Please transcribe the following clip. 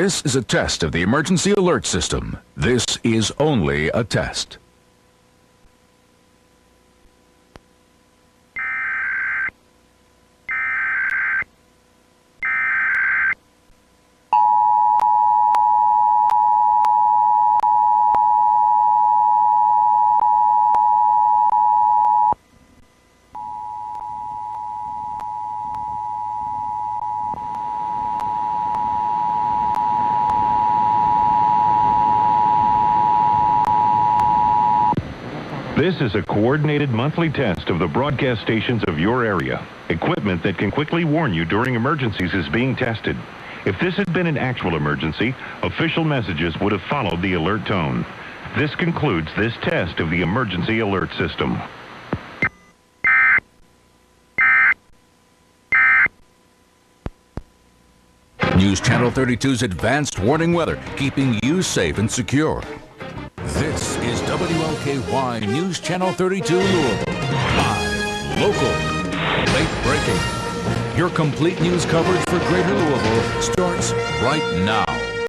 This is a test of the emergency alert system. This is only a test. This is a coordinated monthly test of the broadcast stations of your area. Equipment that can quickly warn you during emergencies is being tested. If this had been an actual emergency, official messages would have followed the alert tone. This concludes this test of the emergency alert system. News Channel 32's advanced warning weather, keeping you safe and secure. This is WLKY News Channel 32 Louisville. Live, local, late breaking. Your complete news coverage for Greater Louisville starts right now.